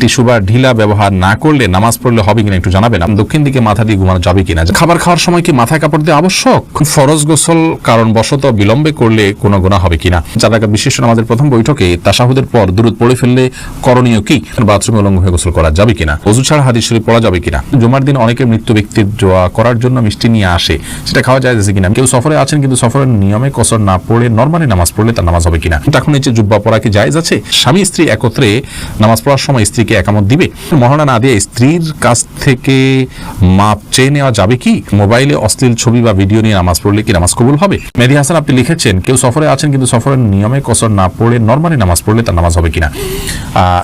Tissue বা ঢিলা ব্যবহার না করলে নামাজ পড়লে হবে কিনা একটু জানাবেন। দক্ষিণ দিকে মাথা দিয়ে ঘুমানো যাবে কিনা? খাবার খাওয়ার সময় কি মাথায় কাপড় দেওয়া আবশ্যক? ফরজ গোসল কারণবশত বিলম্বে করলে কোনো গুনাহ হবে কিনা? 4 রাকাত বিশিষ্ট নামাজের প্রথম বৈঠকে তাশাহুদের পর দুরূদ পড়ে ফেললে করণীয় কি? বাথরুমে উলঙ্গ হয়ে গোসল করা যাবে কিনা? ওযু ছাড়া হাদিস শরীফ পড়া যাবে কিনা? জুমার দিন অনেকে মৃত ব্যক্তির দোয়া করার জন্য মিষ্টি নিয়ে আসে, সেটা খাওয়া যায় কিনা? কেউ সফরে আছেন কিন্তু সফরের নিয়মে কসর না পড়ে নরমালি নামাজ পড়লে তার নামাজ হবে কিনা? এখন নিচে জুব্বা পরা কি জায়েজ আছে? স্বামী স্ত্রী একত্রে নামাজ পড়ার সময় স্ত্রীকে একামত দিবে? মহারণা না দিয়ে স্ত্রীর কাছ থেকে মাপ চেয়ে নেওয়া যাবে কি? মোবাইলে অশ্লীল ছবি বা ভিডিও নিয়ে নামাজ পড়লে কি নামাজ কবুল হবে? মেহেদী হাসান আপনি লিখেছেন, কেউ সফরে আছেন কিন্তু সফরের নিয়মে কসর না পড়ে নরমালি নামাজ পড়লে তার নামাজ হবে কিনা?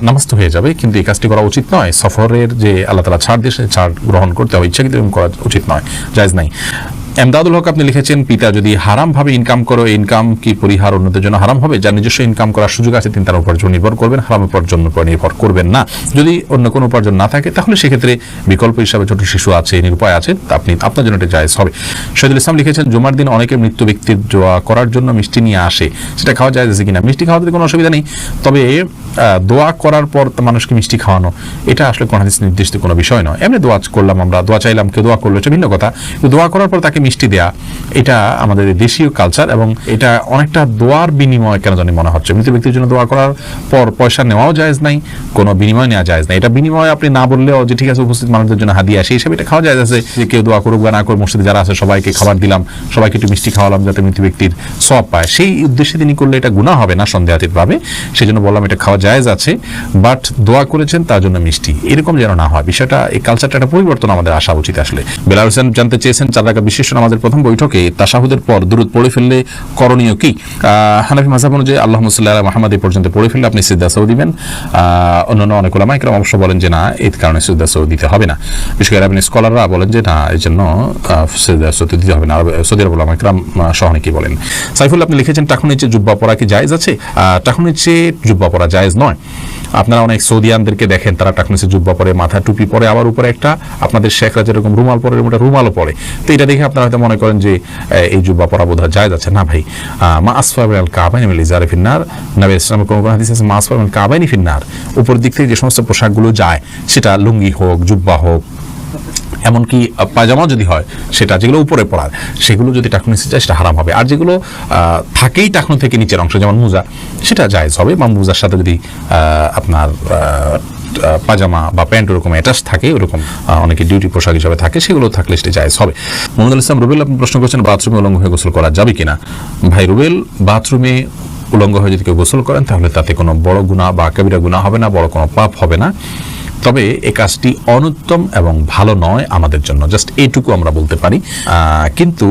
নামাজ তো হয়ে যাবে, কিন্তু এই কাজটি করা উচিত নয়। সফরের যে আল্লাহ তাআলা ছাড় দিয়ে ছাড় গ্রহণ করতে হবে, ইচ্ছাকৃত করা উচিত নয়, জায়েজ নাই। এমদাদুল হক আপনি লিখেছেন, পিতা যদি হারাম ভাবে ইনকাম করে, ইনকাম কি পরিহার অন্যদের জন্য হারাম হবে? যার নিজস্ব ইনকাম করার সুযোগ আছে তিনি তার উপার্জন নির্ভর করবেন, হারাম উপার্জন উপর নির্ভর করবেন না। যদি অন্য কোনো উপার্জন না থাকে তাহলে সেক্ষেত্রে বিকল্প হিসাবে ছোট শিশু আছে, নিরুপায় আছে, আপনি আপনার জন্য এটা জায়েজ হবে। শহীদুল ইসলাম লিখেছেন, জুমার দিন অনেকে মৃত্যু ব্যক্তির দোয়া করার জন্য মিষ্টি নিয়ে আসে, সেটা খাওয়া যায় কিনা? মিষ্টি খাওয়াতে কোনো অসুবিধা নেই, তবে দোয়া করার পর মানুষকে মিষ্টি খাওয়ানো এটা আসলে কোন হাদিস নির্দিষ্ট কোনো বিষয় নয়। এমনি দোয়া করলাম, আমরা দোয়া চাইলাম, কেউ দোয়া করলো, এটা ভিন্ন কথা। দোয়া করার পর তাকে মিষ্টি দেয়া এটা আমাদের দেশীয় কালচার, এবং এটা অনেকটা দোয়ার বিনিময় কেন জানি মনে হচ্ছে। মৃত ব্যক্তির জন্য দোয়া করার পর পয়সা নেওয়াও জায়েজ নাই, কোনো বিনিময় নেওয়া জায়েজ নাই। এটা বিনিময় আপনি না বললেও যে ঠিক আছে উপস্থিত মানুষদের জন্য হাদিয়া, সেই হিসাবে এটা খাওয়া জায়েজ আছে। যে কেউ দোয়া করুক বা না করুক, মসজিদে যারা আছে সবাইকে খাবার দিলাম, সবাইকে একটু মিষ্টি খাওয়ালাম যাতে মৃত ব্যক্তির সওয়াব পায়, সেই উদ্দেশ্যে তিনি করলে এটা গুনাহ হবে না সন্দেহাতীতভাবে। সেই জন্য বললাম এটা খাওয়া জায়েজ আছে, বাট দোয়া করেছেন তার জন্য মিষ্টি এরকম যেন না হয়। বিষয়টা, এই কালচারটা একটা পরিবর্তন আমাদের আসা উচিত আসলে। বেলাল হোসেন জানতে চেয়েছেন, 4 রাকাত বিশিষ্ট নামাজের প্রথম বৈঠকে তাশাহুদের পর দুরূদ পড়ে ফেললে করণীয় কি? হানাফি মাযহাব অনুযায়ী আল্লাহুম্মা সাল্লি আলা মুহাম্মাদ এই পর্যন্ত পড়ে ফেললে আপনি সিজদা সাউ দিবেন। অন্যান্য অনেক উলামা ইকরাম অবশ্য বলেন যে না, এই কারণে সিজদা সাউ দিতে হবে না। বিশেষ করে আরবি স্কলাররা বলেন যে না, এই জন্য সিজদা সাউ দিতে হবে না। সৌদি আরব উলামা ইকরাম সহ অনেকেই বলেন। সাইফুল আপনি লিখেছেন, টাকুর নিচে জুব্বা পরা কি জায়েজ আছে? টাকুর নিচে জুব্বা পরা জায়েজ নয়। আপনারা অনেক সৌদিয়ানদেরকে দেখেন, তারা টাকুর নিচে জুব্বা পরে, মাথা টুপি পরে, আবার উপরে একটা আপনাদের শেখরা যেরকম রুমাল পরে, ওটা রুমালও পরে। তো এটা দেখে আপনারা হয়তো মনে করেন যে এই জুব্বা পরা বোধহয় জায়েজ আছে। না ভাই, মা আসফার মিনাল কাবাইনি মিনাল ইজারি ফিন্নার, নবী ইসলামের কোন কোন হাদিস আছে মা আসফার মিনাল কাবাইনি ফিন্নার, উপর দিক থেকে যে সমস্ত পোশাকগুলো যায়, সেটা লুঙ্গি হোক, জুব্বা হোক, এমনকি পায়জামা যদি হয়, সেটা যেগুলো উপরে পড়ার, সেগুলো যদি টাকুর নিচে যায় সেটা হারাম হবে। আর যেগুলো থাকেই টাকুন থেকে নিচের অংশ, যেমন মোজা, সেটা জায়েজ হবে। বা মোজার সাথে যদি আপনার পাজামা বা প্যান্ট ওরকম অ্যাটাচ থাকে, ওরকম অনেকে ডিউটি পোশাক হিসাবে থাকে, সেগুলো থাকলে সেটা জায়েজ হবে। মোহাম্মদুল ইসলাম রুবেল আপনি প্রশ্ন করছেন, বাথরুমে উলঙ্গ হয়ে গোসল করা যাবে কিনা? ভাই রুবেল, বাথরুমে উলঙ্গ হয়ে যদি কেউ গোসল করেন তাহলে তাতে কোনো বড় গুনাহ বা কাবিরা গুনাহ হবে না, বড় কোনো পাপ হবে না। তবে এই কাজটি অনুত্তম এবং ভালো নয় আমাদের জন্য, জাস্ট এইটুকু আমরা বলতে পারি। কিন্তু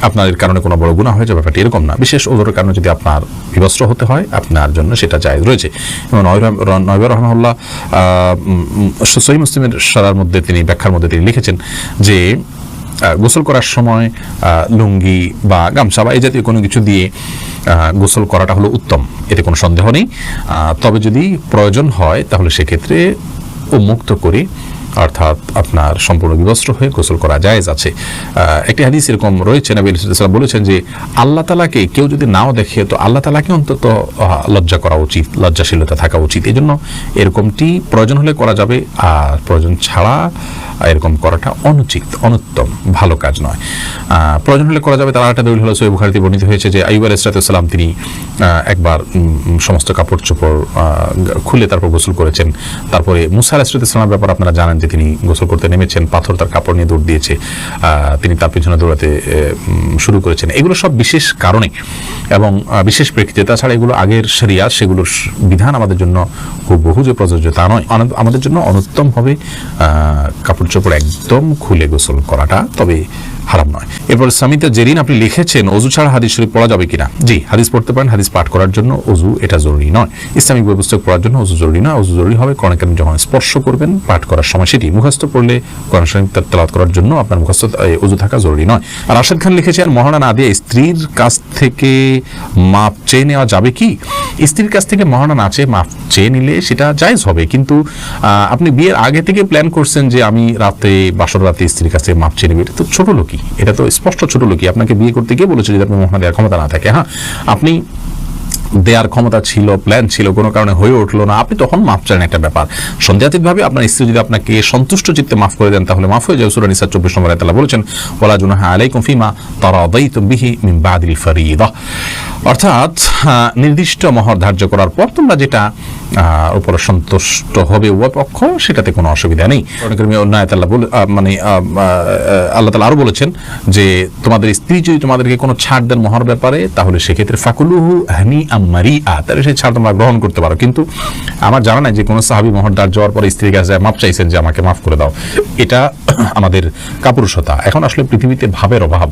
আপনার এর কারণে কোনো বড় গুনাহ হয়ে যাবে ব্যাপারটি এরকম না। বিশেষ ওজোরের কারণে যদি আপনার বিবস্ত্র হতে হয়, আপনার জন্য সেটা জায়েজ রয়েছে। এবং নয়বা রাহমাহুল্লাহ সহিহ মুসলিমের সারার মধ্যে তিনি ব্যাখ্যার মধ্যে তিনি লিখেছেন যে গোসল করার সময় লুঙ্গি বা গামছা বা এই জাতীয় কোনো কিছু দিয়ে গোসল করাটা হলো উত্তম, এতে কোনো সন্দেহ নেই। তবে যদি প্রয়োজন হয় তাহলে সেক্ষেত্রে উন্মুক্ত করে, অর্থাৎ আপনার সম্পূর্ণ বিবস্ত্র হয়ে গোসল করা জায়েজ আছে। একটি হাদিস এরকম রয়েছে, নবী সাল্লাল্লাহু আলাইহি ওয়াসাল্লাম বলেছেন যে আল্লাহ তাআলাকে কেউ যদি নাও দেখে, তো আল্লাহ তাআলাকে অন্তত লজ্জা করা উচিত, লজ্জাশীলতা থাকা উচিত। এই জন্য এরকমটি প্রয়োজন হলে করা যাবে, আর প্রয়োজন ছাড়া এরকম করাটা অনুচিত, অনুত্তম, ভালো কাজ নয়। প্রয়োজন হলে করা যাবে। তার একটা দলিল হলো সহিহ বুখারীতে বর্ণিত হয়েছে যে আইয়ুব আলাইহিস সালাম তিনি একবার সমস্ত কাপড় চোপড় খুলে তারপর গোসল করেছেন। তারপরে মুসা আলাইহিস সালামের ব্যাপার আপনারা জানেন যে তিনি গোসল করতে নেমেছেন, পাথর তার কাপড় নিয়ে দৌড় দিয়েছে, তিনি তার পিছনে দৌড়াতে শুরু করেছেন। এগুলো সব বিশেষ কারণে এবং বিশেষ প্রেক্ষিতে। তাছাড়া এগুলো আগের শরিয়াত, সেগুলোর বিধান আমাদের জন্য খুব বহু যে প্রযোজ্য তা নয়। আমাদের জন্য অনুত্তম হবে কাপড় চোপড় একদম খুলে গোসল করাটা, তবে হারাম নয়। এরপর সামিতা জেরিন আপনি লিখেছেন, ওযু ছাড়া হাদিস শরীফ পড়া যাবে কিনা? জি, হাদিস পড়তে পারেন। হাদিস পাঠ করার জন্য ওযু এটা জরুরি নয়। ইসলামিক বই পুস্তক পড়ার জন্য ওযু জরুরি নয়। ওযু জরুরি হবে কোরআন কারীম যখন স্পর্শ করবেন পাঠ করার সময়, সেটি মুখস্থ পড়লে কোরআন শরীফ তেলাওয়াত করার জন্য আপনার মুখস্থ ওযু থাকা জরুরি নয়। আর রাশেদ খান লিখেছেন, মহারণা না দিয়ে স্ত্রীর কাছ থেকে মাপ চেয়ে নেওয়া যাবে কি? স্ত্রীর কাছ থেকে মহারণা না চেয়ে মাপ চেয়ে নিলে সেটা জায়েজ হবে, কিন্তু আপনি বিয়ের আগে থেকে প্ল্যান করছেন যে আমি রাতে বাসর রাতে স্ত্রীর কাছ থেকে মাপ চেয়ে নেবে, এটা তো ছোট লোকই, এটা তো স্পষ্ট ছোট লোকই। আপনাকে বিয়ে করতে গিয়ে বলেছে যদি আপনি মহারণা দেওয়ার ক্ষমতা না থাকে। হ্যাঁ, আপনি দেওয়ার ক্ষমতা ছিল, প্ল্যান ছিল, কোনো কারণে হয়ে উঠলো না, আপনি তখন মাফ চান, একটা ব্যাপার। সন্দেহাতীতভাবে আপনার স্ত্রী যদি আপনাকে সন্তুষ্ট চিত্তে মাফ করে দেন তাহলে মাফ হয়ে যাবে। সূরা নিসা 24 নম্বর আয়াতে আল্লাহ বলেছেন, ওয়ালা জুনাহা আলাইকুম ফিমা তারাদাইতুম বিহি মিন বাদিল ফারিদা, অর্থাৎ নির্দিষ্ট মহর ধার্য করার পর তোমরা যেটা উপর সন্তুষ্ট হবে উভয় পক্ষ, সেটাতে কোনো অসুবিধা নেই। অন্য আয়াতে আল্লাহ তাআলা আরো বলেছেন যে তোমাদের স্ত্রী যদি তোমাদেরকে কোনো ছাড় দেন মহর ব্যাপারে, তাহলে সেক্ষেত্রে ফাকুলুহু হানিআম মারিআ, তাহলে সেই ছাড় তোমরা গ্রহণ করতে পারো। কিন্তু আমার জানা নাই যে কোনো সাহাবী মহর ধার্য হওয়ার পর স্ত্রীর কাছে মাফ চাইছেন যে আমাকে মাফ করে দাও। এটা আমাদের কাপুরুষতা। এখন আসলে পৃথিবীতে ভাবের অভাব,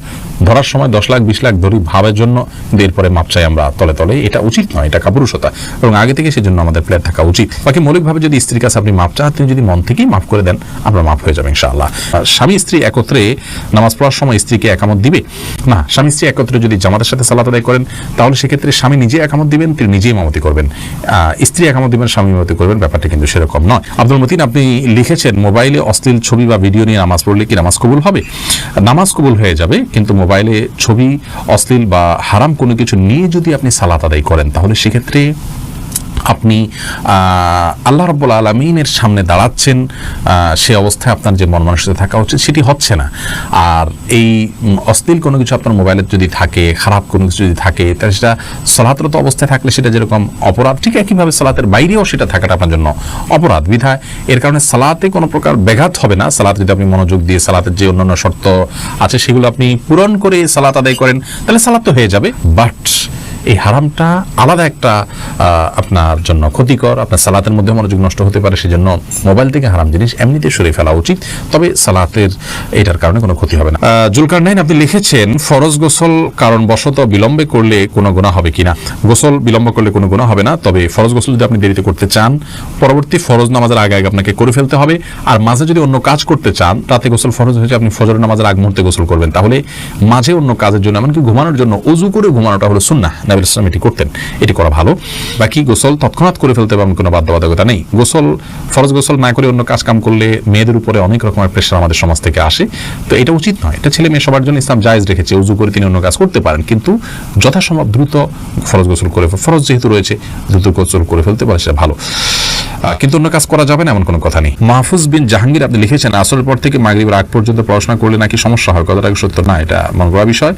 ধরার সময় 10 লাখ 20 লাখ ধরি ভাবের জন্য, এরপরে মাপ চাই আমরা তলে তলে, এটা উচিত নয়, এটা কাপুরুষতা। এবং আগে থেকে সেজন্য আমাদের প্ল্যান থাকা উচিত। বাকি মৌলিকভাবে যদি স্ত্রীর কাছে আপনি মাপ চান, তিনি যদি মন থেকেই মাফ করে দেন, আপনার মাফ হয়ে যাবে ইনশাআল্লাহ। স্বামী স্ত্রী একত্রে নামাজ পড়ার সময় স্ত্রীকে একামত দিবে না। স্বামী স্ত্রী একত্রে যদি জামাতের সাথে সালাত আদায় করেন, তাহলে সেক্ষেত্রে স্বামী নিজে একামত দিবেন, তিনি নিজেই ইমামতি করবেন। স্ত্রী একামত দিবেন, স্বামী ইমামতি করবেন, ব্যাপারটা কিন্তু সেরকম নয়। আব্দুল মতিন, আপনি লিখেছেন মোবাইলে অশ্লীল ছবি বা ভিডিও নিয়ে নামাজ পড়লে কি নামাজ কবুল হবে? নামাজ কবুল হয়ে যাবে, কিন্তু মোবাইলে ছবি, অশ্লীল বা হারাম কোনো কিছু নিয়ে যদি আপনি সালাত আদায় করেন, তাহলে সেক্ষেত্রে আপনি আল্লাহ রাব্বুল আলামিনের সামনে দাঁড়াচ্ছেন, সে অবস্থায় আপনার যে মন মানসিকতা থাকা উচিত সেটি হচ্ছে না। আর এই অশ্লীল কোনো কিছু আপনার মোবাইলে যদি থাকে, খারাপ কোনো কিছু যদি থাকে, তাহলে সেটা সালাতরত অবস্থায় থাকলে সেটা যেরকম অপরাধ, ঠিক একইভাবে সালাতের বাইরেও সেটা থাকাটা আপনার জন্য অপরাধ। বিধায় এর কারণে সালাতে কোনো প্রকার ব্যাঘাত হবে না। সালাত যদি আপনি মনোযোগ দিয়ে সালাতের যে অন্যান্য শর্ত আছে সেগুলো আপনি পূরণ করে সালাত আদায় করেন, তাহলে সালাত তো হয়ে যাবে। বাট এই হারামটা আলাদা একটা আপনার জন্য ক্ষতিকর, আপনার সালাতের মধ্যে মনোযোগ নষ্ট হতে পারে। সেজন্য মোবাইল থেকে হারাম জিনিস এমনিতে সরিয়ে ফেলা উচিত, তবে সালাতের এটার কারণে কোনো ক্ষতি হবে না। জুলকারনাইন, আপনি লিখেছেন ফরজ গোসল কারণবশত বিলম্বে করলে কোনো গুনাহ হবে কিনা? গোসল বিলম্ব করলে কোনো গুনাহ হবে না, তবে ফরজ গোসল যদি আপনি দেরিতে করতে চান, পরবর্তী ফরজ নামাজের আগে আগে আপনাকে করে ফেলতে হবে। আর মাঝে যদি অন্য কাজ করতে চান, রাতে গোসল ফরজ হয়েছে, আপনি ফজর নামাজের আগ মুহূর্তে গোসল করবেন, তাহলে মাঝে অন্য কাজের জন্য, এমনকি ঘুমানোর জন্য ওযু করে ঘুমানোটা হলো সুন্নাহ, নবী সাল্লাল্লাহু আলাইহি ওয়াসাল্লাম এটি করতেন, এটি করা ভালো। বাকি গোসল তৎক্ষণাৎ করে ফেলতে হবে, কোনো বাধ্যবাধকতা নেই। গোসল, ফরজ গোসল না করে অন্য কাজ কাম করলে মেয়েদের উপরে অনেক রকমের প্রেশার আমাদের সমাজ থেকে আসে, তো এটা উচিত নয়। এটা ছেলে মেয়ে সবার জন্য ইসলাম জায়েজ রেখেছে, ওযু করে তিনি অন্য কাজ করতে পারেন, কিন্তু যথাসম্ভব দ্রুত ফরজ গোসল করে, ফরজ যেহেতু রয়েছে দ্রুত গোসল করে ফেলতে পারে, সেটা ভালো। কিন্তু অন্য কাজ করা যাবে না এমন কোনো কথা নেই। মাহফুজ বিন জাহাঙ্গীর, আপনি লিখেছেন আসরের পর থেকে মাগরিবের আগ পর্যন্ত পড়াশোনা করলে নাকি সমস্যা হয়, কথাটা সত্য না? এটা মন করা বিষয়,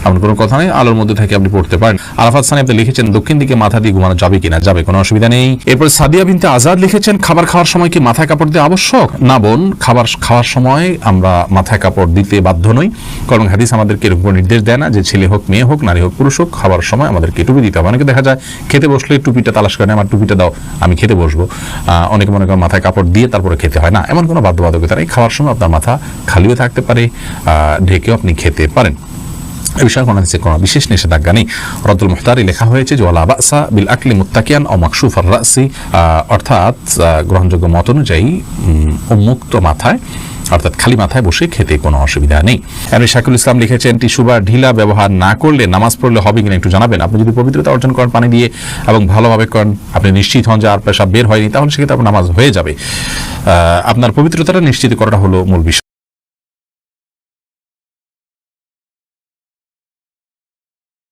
এমন কোনো কথা নেই। আলোর মধ্যে থেকে আপনি পড়তে পারেন। আরাফাত সানি, আপনি লিখেছেন দক্ষিণ দিকে মাথা দিয়ে ঘুমানো যাবে কিনা? যাবে, কোনো অসুবিধা নেই। এরপর সাদিয়া বিনতে আজাদ লিখেছেন খাবার খাওয়ার সময় কি মাথায় কাপড় দেওয়া আবশ্যক? না বোন, খাবার খাওয়ার সময় আমরা মাথায় কাপড় দিতে বাধ্য নই, কারণ হাদিস আমাদেরকে এরকম নির্দেশ দেয় না যে ছেলে হোক, মেয়ে হোক, নারী হোক, পুরুষ হোক, খাবার সময় আমাদেরকে টুপি দিতে হবে। অনেকে দেখা যায় খেতে বসলে টুপিটা তালাশ করে, আমার টুপিটা দাও, আমি খেতে বসবো। অনেকে মনে করেন মাথায় কাপড় দিয়ে তারপরে খেতে হয় না, এমন কোনো বাধ্যবাধকতা নেই। খাওয়ার সময় আপনার মাথা খালিও থাকতে পারে, ঢেকেও আপনি খেতে পারেন, এ বিষয়ে কোনো বিশেষ নিষেধাজ্ঞা নেই। রদ্দুল মুহতারি লেখা হয়েছে যে ওয়ালা বাসা বিল আকলি মুত্তাকিয়ান ও মাকশুফার রাসি, অর্থাৎ গ্রহণযোগ্য মত অনুযায়ী উন্মুক্ত মাথায়, অর্থাৎ খালি মাথায় বসে খেতে কোনো অসুবিধা নেই। এমনি শাকুল ইসলাম লিখেছেন টিস্যু বা ঢিলা ব্যবহার না করলে নামাজ পড়লে হবে কিনা একটু জানাবেন। আপনি যদি পবিত্রতা অর্জন করেন পানি দিয়ে এবং ভালোভাবে করেন, আপনি নিশ্চিত হন যে আর পেশাব বের হয়নি, তাহলে সেক্ষেত্রে আপনার নামাজ হয়ে যাবে। আপনার পবিত্রতাটা নিশ্চিত করাটা হলো মূল বিষয়।